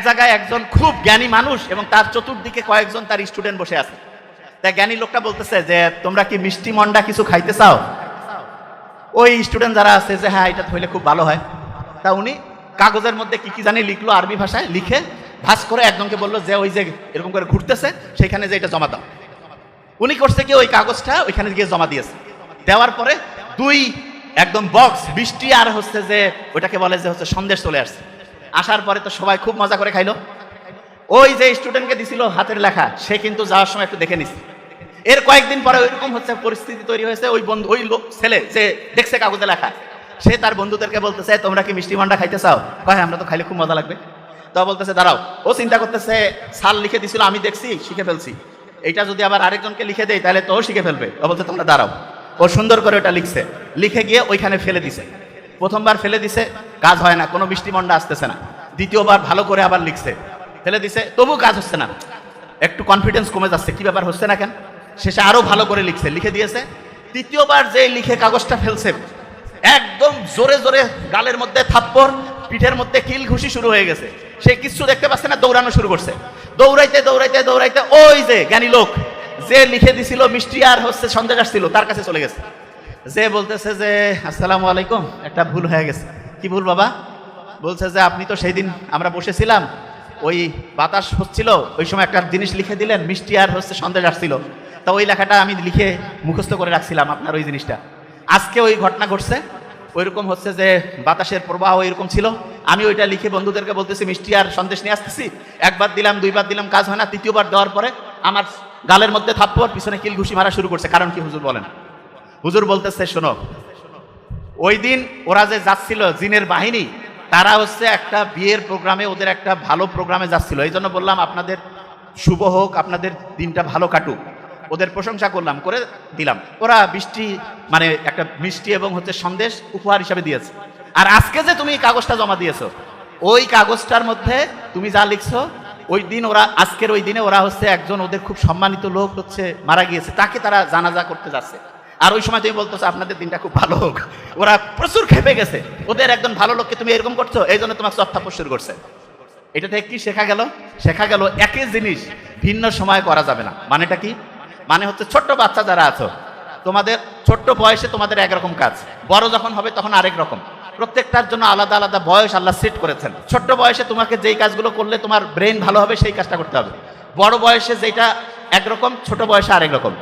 জায়গায় একজন খুব জ্ঞানী মানুষ এবং তার চতুর্দিকে কয়েকজন তার স্টুডেন্ট বসে আছে। তাই জ্ঞানী লোকটা বলতেছে যে তোমরা কি মিষ্টি মন্ডা কিছু খাইতে চাও? ওই স্টুডেন্ট যারা আছে যে হ্যাঁ এটা হইলে খুব ভালো হয়। তা উনি কাগজের মধ্যে কি কি জানি লিখলো, আরবি ভাষায় লিখে ভাস করে একজনকে বললো যে ওই যে এরকম করে ঘুরতেছে সেখানে যে এটা জমা দাও। উনি করছে কি ওই কাগজটা ওইখানে গিয়ে জমা দিয়েছে। দেওয়ার পরে দুই একদম বক্স বৃষ্টি আর হচ্ছে যে ওইটাকে বলে যে হচ্ছে সন্দেশ চলে আসছে। আসার পরে তো সবাই খুব মজা করে খাইলো। ওই যে স্টুডেন্টকে দিছিল হাতের লেখা সে কিন্তু যাওয়ার সময় একটু দেখে নিছে। এর কয়েকদিন পরে ওইরকম হচ্ছে পরিস্থিতি তৈরি হয়েছে, ওই বন্ধু ওই ছেলে যে দেখছে কাগজে লেখা সে তার বন্ধুদেরকে বলতেছে তোমরা কি মিষ্টি মন্ডা খাইতে চাও? কয় আমরা তো খাইলে খুব মজা লাগবে। তো বলতেছে দাঁড়াও, ও চিন্তা করতেছে সাল লিখে দিছিল আমি দেখছি শিখে ফেলছি, এইটা যদি আবার আরেকজনকে লিখে দেয় তাহলে তো ও শিখে ফেলবে। ও বলতে তোমরা দাঁড়াও। ও সুন্দর করে ওটা লিখছে, লিখে গিয়ে ওইখানে ফেলে দিছে। প্রথমবার ফেলে দিছে, কাজ হয় না, কোনো মিষ্টি মন্ডা আসতেছে না। দ্বিতীয়বার ভালো করে আবার লিখছে, ফেলে দিছে, তবু কাজ হচ্ছে না, একটু কনফিডেন্স কমে যাচ্ছে, কি ব্যাপার হচ্ছে না কেন। শেষে আরো ভালো করে লিখছে, লিখে দিয়েছে। তৃতীয়বার যে লিখে কাগজটা ফেলছে একদম জোরে জোরে গালের মধ্যে থাপ্পড়, পিঠের মধ্যে কিল ঘুষি শুরু হয়ে গেছে। সে কিছু দেখতে পাচ্ছে না, দৌড়ানো শুরু করছে। দৌড়াইতে দৌড়াইতে দৌড়াইতে ওই যে জ্ঞানী লোক যে লিখে দিছিল মিষ্টি আর হচ্ছে সন্দেশ আসছিল তার কাছে চলে গেছে। যে বলতেছে যে আসসালামু আলাইকুম, একটা ভুল হয়ে গেছে। কি ভুল বাবা? বলছে যে আপনি তো সেই দিন আমরা বসেছিলাম, ওই বাতাস হচ্ছিল, ওই সময় একটা জিনিস লিখে দিলেন মিষ্টি আর হচ্ছে সন্দেশ আসছিল, তা ওই লেখাটা আমি লিখে মুখস্থ করে রাখছিলাম আপনার ওই জিনিসটা। আজকে ওই ঘটনা ঘটছে, ওইরকম হচ্ছে যে বাতাসের প্রবাহ এরকম ছিল, আমি ওইটা লিখে বন্ধুদেরকে বলতেছি মিষ্টি আর সন্দেশ নিয়ে আসতেছি, একবার দিলাম দুইবার দিলাম কাজ হয় না, তৃতীয়বার দেওয়ার পরে আমার গালের মধ্যে থাপ্পড়, পিছনে কিল ঘুষি মারা শুরু করছে। কারণ কি হুজুর বলেন? হুজুর বলতেছে শোনো, ওই দিন ওরা যে যাচ্ছিল জিনের বাহিনী, তারা হচ্ছে একটা বিয়ের প্রোগ্রামে, ওদের একটা ভালো প্রোগ্রামে যাচ্ছিল, এই জন্য বললাম আপনাদের শুভ হোক, আপনাদের দিনটা ভালো কাটুক, ওদের প্রশংসা করলাম, করে দিলাম। ওরা বৃষ্টি মানে একটা মিষ্টি এবং হচ্ছে সন্দেশ উপহার হিসাবে দিয়েছে। আর আজকে যে তুমি কাগজটা জমা দিয়েছো, ওই কাগজটার মধ্যে তুমি যা লিখছো, ওই দিন ওরা আজকের ওই দিনে ওরা হচ্ছে একজন ওদের খুব সম্মানিত লোক হচ্ছে মারা গিয়েছে, তাকে তারা জানাজা করতে যাচ্ছে। আর ওই সময় তুমি বলতেছো আপনাদের দিনটা খুব ভালো হোক। ওরা প্রচুর খেপে গেছে, ওদের একজন ভালো লোককে তুমি এরকম করছো, এই জন্য তোমাকে চত্থাপ্পড় শুরু করছে। এটা থেকে কি শেখা গেল? শেখা গেল একই জিনিস ভিন্ন সময় করা যাবে না। মানেটা কি? মানে হচ্ছে ছোট্ট বাচ্চা যারা আছো, তোমাদের ছোট্ট বয়সে তোমাদের একরকম কাজ, বড় যখন হবে তখন আরেক রকম। প্রত্যেকটার জন্য আলাদা আলাদা বয়স আল্লাহ সেট করেছেন। ছোট্ট বয়সে তোমাকে যেই কাজগুলো করলে তোমার ব্রেন ভালো হবে সেই কাজটা করতে হবে। বড় বয়সে যেটা একরকম, ছোট বয়সে আরেক রকম।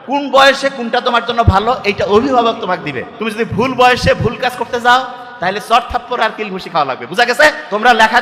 কোন বয়সে কোনটা তোমার জন্য ভালো এইটা অভিভাবক তোমাকে দিবে। তুমি যদি ভুল বয়সে ভুল কাজ করতে যাও তাহলে চট থাপ্পড় আর কিল ঘুষি খাওয়া লাগবে। বুঝা গেছে? তোমরা লেখা